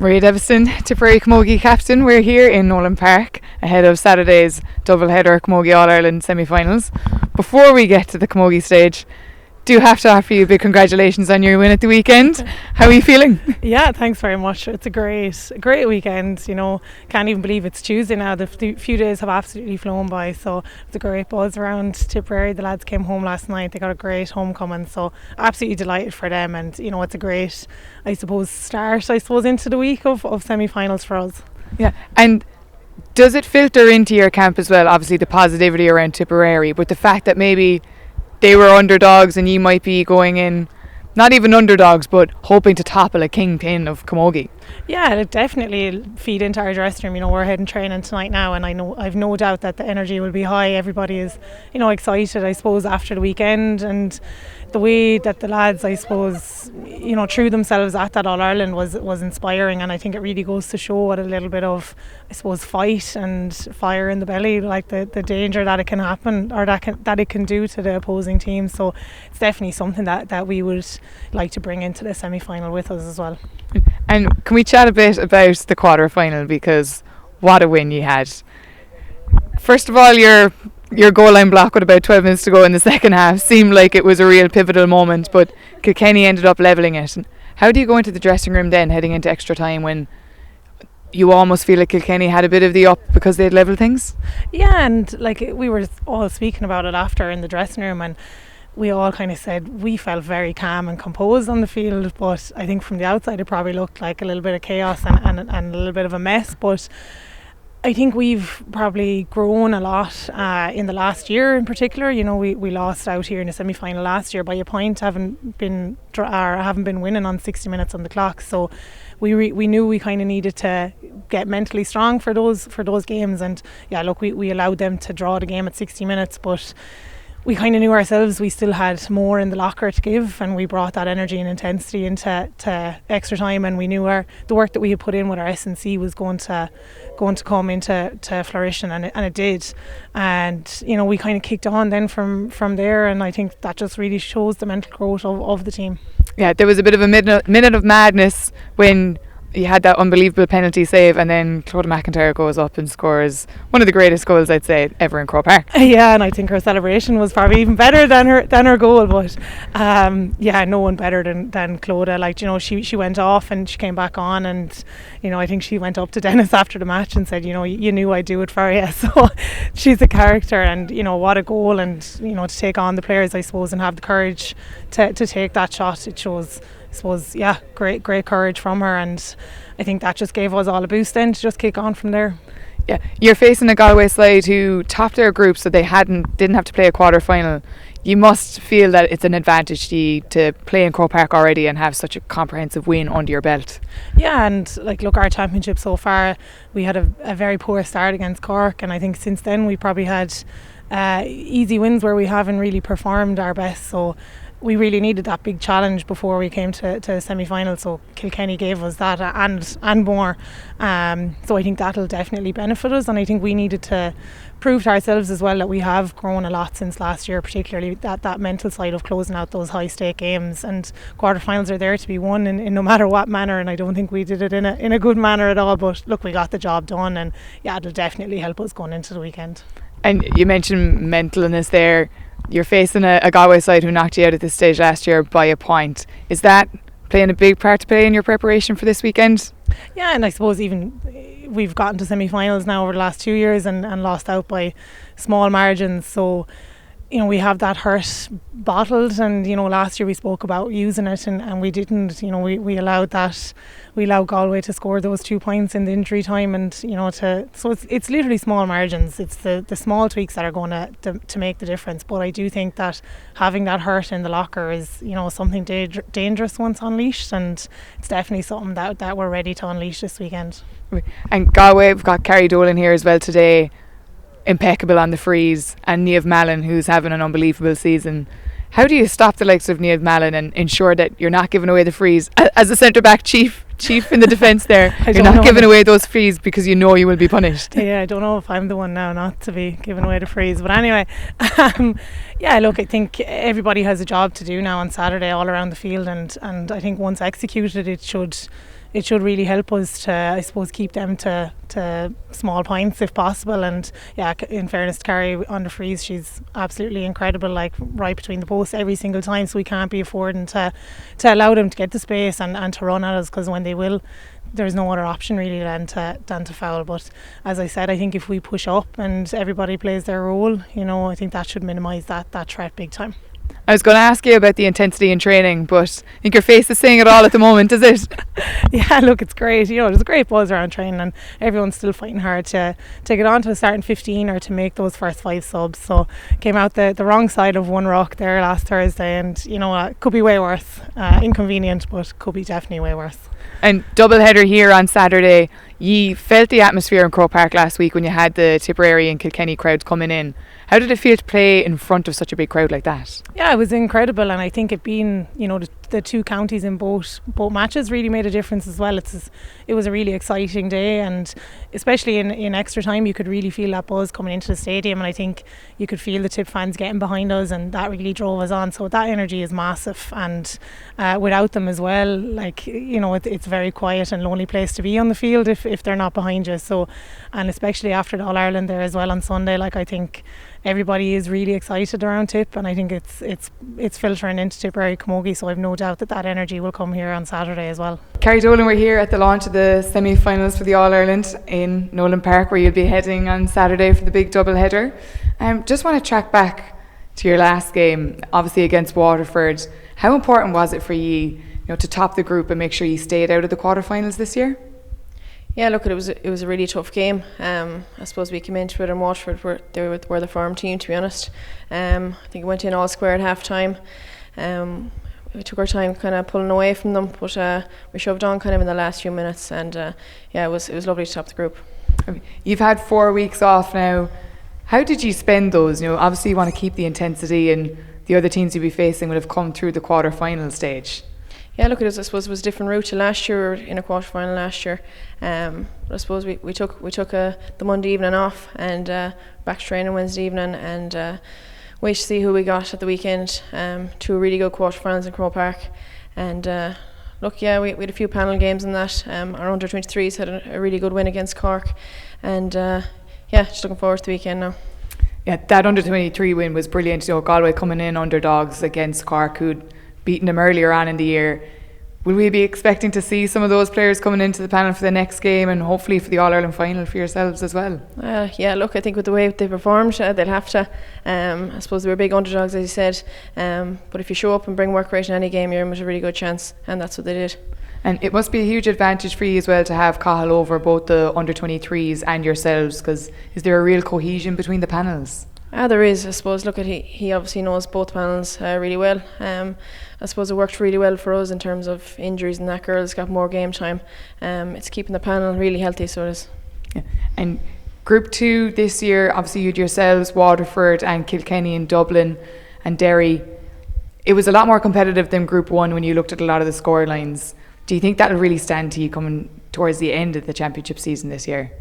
Mairead Eviston, Tipperary Camogie captain. We're here in Nolan Park ahead of Saturday's double-header Camogie All Ireland Semi-Finals. Before we get to the Camogie stage, do have to offer you a big congratulations on your win at the weekend. How are you feeling? Yeah, thanks very much. It's a great weekend. You know, can't even believe it's Tuesday now. The few days have absolutely flown by. So it's a great buzz around Tipperary. The lads came home last night. They got a great homecoming. So absolutely delighted for them. And you know, it's a great, start into the week of semi-finals for us. Yeah, and does it filter into your camp as well? Obviously, the positivity around Tipperary, but the fact that maybe they were underdogs and you might be going in, not even underdogs, but hoping to topple a kingpin of camogie. Yeah, it definitely feed into our dressing room. You know, we're heading training tonight now, and I've no doubt that the energy will be high. Everybody is, you know, excited, I suppose, after the weekend, and the way that the lads, I suppose, you know, threw themselves at that All Ireland was inspiring, and I think it really goes to show what a little bit of, I suppose, fight and fire in the belly, like the danger that it can happen or that it can do to the opposing team. So it's definitely something that we would like to bring into the semi-final with us as well. And can we chat a bit about the quarter-final, because what a win you had. First of all, your goal line block with about 12 minutes to go in the second half seemed like it was a real pivotal moment, but Kilkenny ended up levelling it. And how do you go into the dressing room then, heading into extra time, when you almost feel like Kilkenny had a bit of the up because they'd levelled things? Yeah, and like we were all speaking about it after in the dressing room, and we all kind of said we felt very calm and composed on the field, but I think from the outside it probably looked like a little bit of chaos and a little bit of a mess. But I think we've probably grown a lot in the last year in particular. You know, we lost out here in the semi-final last year by a point, haven't been winning on 60 minutes on the clock. So we knew we kind of needed to get mentally strong for those games. And yeah, look, we allowed them to draw the game at 60 minutes, but we kind of knew ourselves we still had more in the locker to give, and we brought that energy and intensity into extra time, and we knew the work that we had put in with our S&C was going to come into fruition, and it did. And you know, we kind of kicked on then from there, and I think that just really shows the mental growth of the team. Yeah, there was a bit of a minute of madness when you had that unbelievable penalty save, and then Clodagh McIntyre goes up and scores one of the greatest goals, I'd say, ever in Croke Park. Yeah, and I think her celebration was probably even better than her goal. But yeah, no one better than Clodagh. Like, you know, she went off and she came back on, and you know, I think she went up to Dennis after the match and said, you know, you knew I'd do it for you. So she's a character, and you know, what a goal, and you know, to take on the players, I suppose, and have the courage to take that shot. It shows, I suppose, yeah, great courage from her, and I think that just gave us all a boost then to just kick on from there. Yeah, you're facing a Galway side who topped their group, so they didn't have to play a quarter final. You must feel that it's an advantage to play in Croke Park already and have such a comprehensive win under your belt. Yeah, and like, look, our championship so far, we had a very poor start against Cork, and I think since then we probably had easy wins where we haven't really performed our best. So we really needed that big challenge before we came to semi-final, so Kilkenny gave us that and more. So I think that'll definitely benefit us, and I think we needed to prove to ourselves as well that we have grown a lot since last year, particularly that mental side of closing out those high stake games, and quarterfinals are there to be won in no matter what manner, and I don't think we did it in a good manner at all. But look, we got the job done, and yeah, it'll definitely help us going into the weekend. And you mentioned mentalness there. You're facing a Galway side who knocked you out at this stage last year by a point. Is that playing a big part to play in your preparation for this weekend? Yeah, and I suppose even we've gotten to semi-finals now over the last 2 years and lost out by small margins. So, you know, we have that hurt bottled, and you know, last year we spoke about using it and we didn't. You know, we allowed Galway to score those 2 points in the injury time, and you know, so it's literally small margins. It's the small tweaks that are going to make the difference. But I do think that having that hurt in the locker is, you know, something dangerous once unleashed, and it's definitely something that we're ready to unleash this weekend. And Galway, we've got Carrie Dolan here as well today, impeccable on the freeze, and Niamh Mallon, who's having an unbelievable season. How do you stop the likes of Niamh Mallon and ensure that you're not giving away the freeze as a centre back chief in the defence there? You're not giving away those frees because you know you will be punished. Yeah, I don't know if I'm the one now not to be giving away the frees, but anyway, yeah, look, I think everybody has a job to do now on Saturday all around the field, and I think once executed, it should it should really help us to, I suppose, keep them to small points if possible. And yeah, in fairness to Carrie on the freeze, she's absolutely incredible, like right between the posts every single time, so we can't be affording to allow them to get the space and to run at us, because when they will, there's no other option really than to foul. But as I said, I think if we push up and everybody plays their role, I think that should minimise that threat big time. I was going to ask you about the intensity in training, but I think your face is saying it all at the moment, is it? Yeah, look, it's great. There's a great buzz around training, and everyone's still fighting hard to get on to the starting 15 or to make those first 5 subs. So came out the wrong side of one rock there last Thursday, and it could be way worse. Inconvenient, but could be definitely way worse. And double header here on Saturday. You felt the atmosphere in Croke Park last week when you had the Tipperary and Kilkenny crowds coming in. How did it feel to play in front of such a big crowd like that? Yeah, it was incredible, and I think it being the two counties in both matches really made a difference as well. It was a really exciting day, and especially in extra time you could really feel that buzz coming into the stadium, and I think you could feel the Tip fans getting behind us, and that really drove us on. So that energy is massive, and without them as well, it's a very quiet and lonely place to be on the field if they're not behind you. So, and especially after the All Ireland there as well on Sunday, I think everybody is really excited around Tip, and I think it's filtering into Tipperary Camogie, so I've no doubt that energy will come here on Saturday as well. Carrie, Dolan, we're here at the launch of the semi-finals for the All Ireland in Nolan Park, where you'll be heading on Saturday for the big double header. Just want to track back to your last game, obviously against Waterford. How important was it for you, to top the group and make sure you stayed out of the quarterfinals this year? Yeah, look, it was a really tough game. I suppose we came into it, and Waterford were the form team, to be honest. I think it went in all square at half time. We took our time kind of pulling away from them, but we shoved on kind of in the last few minutes, and it was lovely to top the group. You've had 4 weeks off now. How did you spend those? Obviously you want to keep the intensity, and the other teams you'll be facing would have come through the quarter-final stage. Yeah, look, I suppose it was a different route to last year. We were in a quarter-final last year. But I suppose we took the Monday evening off, and back to training Wednesday evening, and wait to see who we got at the weekend. 2 really good quarter-finals in Croke Park. And look, yeah, we had a few panel games in that. Our under-23s had a really good win against Cork. And just looking forward to the weekend now. Yeah, that under-23 win was brilliant. Galway coming in underdogs against Cork, who'd beaten them earlier on in the year. Will we be expecting to see some of those players coming into the panel for the next game, and hopefully for the All Ireland final for yourselves as well? Yeah, look, I think with the way they performed, they'll have to. I suppose they were big underdogs, as you said. But if you show up and bring work rate in any game, you're in with a really good chance, and that's what they did. And it must be a huge advantage for you as well to have Cahill over both the under-23s and yourselves, because is there a real cohesion between the panels? There is, I suppose. Look, he obviously knows both panels really well. I suppose it worked really well for us in terms of injuries, and that girl's got more game time. It's keeping the panel really healthy, so it is. Yeah. And Group 2 this year, obviously you had yourselves, Waterford and Kilkenny and Dublin and Derry. It was a lot more competitive than Group 1 when you looked at a lot of the score lines. Do you think that'll really stand to you coming towards the end of the championship season this year?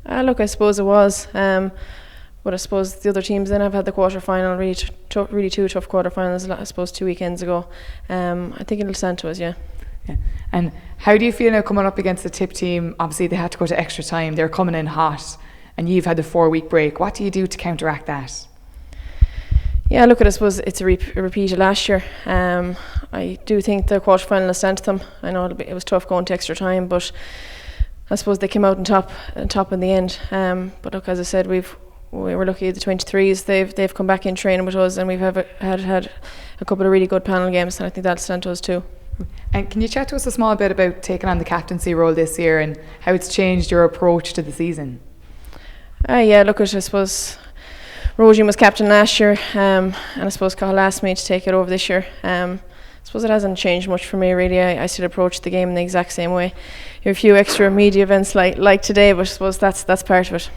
Look, I suppose it was. But I suppose the other teams then have had the quarter-final, really 2 tough quarter-finals, I suppose 2 weekends ago. I think it'll stand to us, yeah. And how do you feel now coming up against the Tip team? Obviously they had to go to extra time, they're coming in hot, and you've had the 4-week break. What do you do to counteract that? Yeah, look, I suppose it's a repeat of last year. I do think the quarter-final has stand to them. I know it was tough going to extra time, but I suppose they came out on top in the end. But look, as I said, we were lucky at the 23s. They've come back in training with us, and we've had a couple of really good panel games, and I think that'll stand to us too. And can you chat to us a small bit about taking on the captaincy role this year and how it's changed your approach to the season? Yeah, look, I suppose Roisin was captain last year, and I suppose Cahill asked me to take it over this year. I suppose it hasn't changed much for me really. I still approach the game in the exact same way. You have a few extra media events like today, but I suppose that's part of it.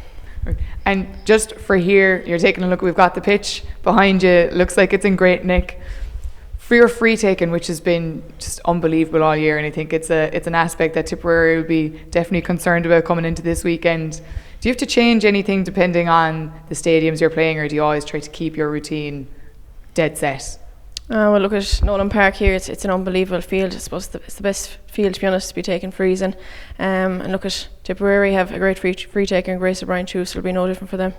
And just for here, you're taking a look, we've got the pitch behind you, looks like it's in great nick. For your free taking, which has been just unbelievable all year, and I think it's an aspect that Tipperary will be definitely concerned about coming into this weekend. Do you have to change anything depending on the stadiums you're playing, or do you always try to keep your routine dead set? Well, look at Nolan Park here. It's an unbelievable field. I suppose it's the best field, to be honest, to be taking frees in. And look at Tipperary have a great free taker in Grace O'Brien too, so it'll be no different for them.